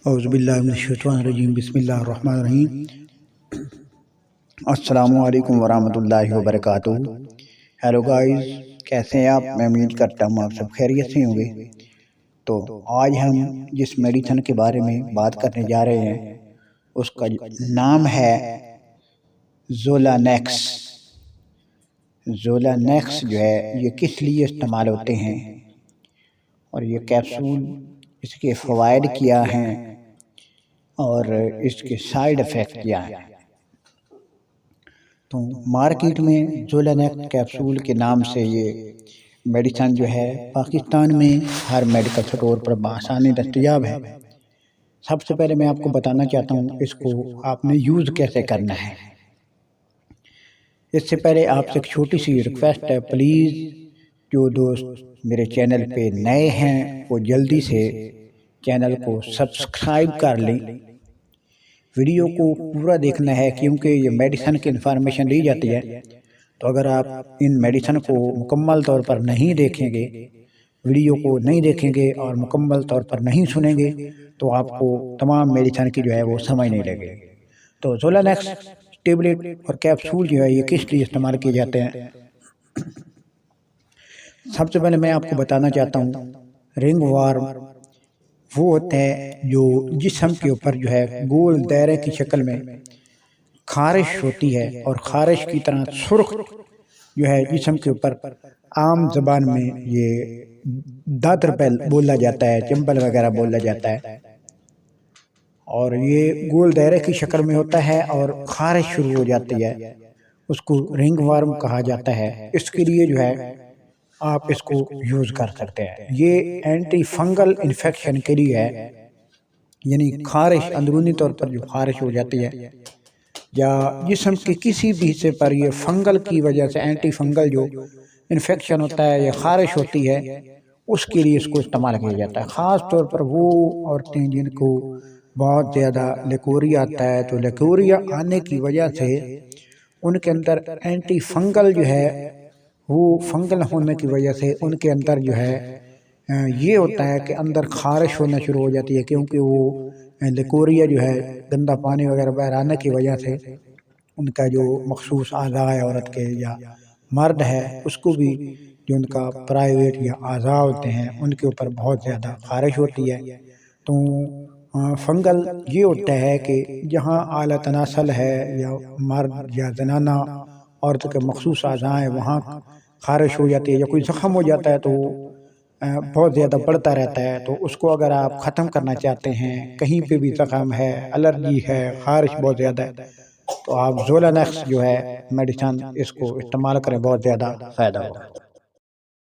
اعوذ باللہ من الشیطان الرجیم، بسم اللہ الرحمن الرحیم۔ السلام علیکم ورحمۃ اللہ وبرکاتہ۔ ہیلو گائز، کیسے ہیں آپ؟ میں امید کرتا ہوں آپ سب خیریت سے ہوں گے۔ تو آج ہم جس میڈیسن کے بارے میں بات کرنے جا رہے ہیں اس کا نام ہے زولانیکس۔ زولانیکس جو ہے یہ کس لیے استعمال ہوتے ہیں اور یہ کیپسول اس کے فوائد کیا ہیں اور اس کے سائیڈ ایفیکٹ کیا ہیں۔ تو مارکیٹ میں زولانیکس کیپسول کے نام سے یہ میڈیسن جو ہے پاکستان میں ہر میڈیکل سٹور پر بآسانی دستیاب ہے۔ سب سے پہلے میں آپ کو بتانا چاہتا ہوں اس کو آپ نے یوز کیسے کرنا ہے۔ اس سے پہلے آپ سے ایک چھوٹی سی ریکویسٹ ہے، پلیز جو دوست میرے چینل پہ نئے ہیں وہ جلدی سے چینل کو سبسکرائب کر لیں۔ ویڈیو کو پورا دیکھنا ہے کیونکہ یہ میڈیسن کی انفارمیشن دی جاتی ہے، تو اگر آپ ان میڈیسن کو مکمل طور پر نہیں دیکھیں گے، ویڈیو کو نہیں دیکھیں گے اور مکمل طور پر نہیں سنیں گے تو آپ کو تمام میڈیسن کی جو ہے وہ سمجھ نہیں لگے گی۔ تو زولانیکس ٹیبلٹ اور کیپسول جو ہے یہ کس لیے استعمال کیے جاتے ہیں؟ سب سے پہلے میں آپ کو بتانا چاہتا ہوں، رنگ وارم وہ ہوتا ہے جو جسم کے اوپر جو ہے گول دائرے کی شکل میں خارش ہوتی ہے، اور خارش کی طرح سرخ جو ہے جسم کے اوپر عام زبان میں یہ داتر پہ بولا جاتا ہے، چمبل وغیرہ بولا جاتا ہے، اور یہ گول دائرے کی شکل میں ہوتا ہے اور خارش شروع ہو جاتی ہے، اس کو رنگ وارم کہا جاتا ہے۔ اس کے لیے جو ہے آپ اس کو یوز کر سکتے ہیں۔ یہ اینٹی فنگل انفیکشن کے لیے ہے، یعنی خارش اندرونی طور پر جو خارش ہو جاتی ہے یا جسم کے کسی بھی حصے پر یہ فنگل کی وجہ سے اینٹی فنگل جو انفیکشن ہوتا ہے یا خارش ہوتی ہے، اس کے لیے اس کو استعمال کیا جاتا ہے۔ خاص طور پر وہ عورتیں جن کو بہت زیادہ لیکوریا آتا ہے، تو لیکوریا آنے کی وجہ سے ان کے اندر اینٹی فنگل جو ہے وہ فنگل ہونے کی وجہ سے ان کے اندر جو ہے یہ ہوتا ہے کہ اندر خارش ہونا شروع ہو جاتی ہے، کیونکہ وہ لیکوریا جو ہے گندا پانی وغیرہ باہر آنے کی وجہ سے ان کا جو مخصوص اعضاء ہے عورت کے یا مرد ہے، اس کو بھی جو ان کا پرائیویٹ یا اعضاء ہوتے ہیں ان کے اوپر بہت زیادہ خارش ہوتی ہے۔ تو فنگل یہ ہوتا ہے کہ جہاں اعلیٰ تناسل ہے یا مرد یا زنانہ عورت کے مخصوص اعضاء ہیں وہاں خارش ہو جاتی ہے یا کوئی زخم ہو جاتا ہے تو بہت زیادہ بڑھتا رہتا ہے، تو اس کو اگر آپ ختم کرنا چاہتے ہیں، کہیں پہ بھی زخم ہے، الرجی ہے، خارش بہت زیادہ ہے، تو آپ زولانیکس جو ہے میڈیسن اس کو استعمال کریں، بہت زیادہ فائدہ ہوگا۔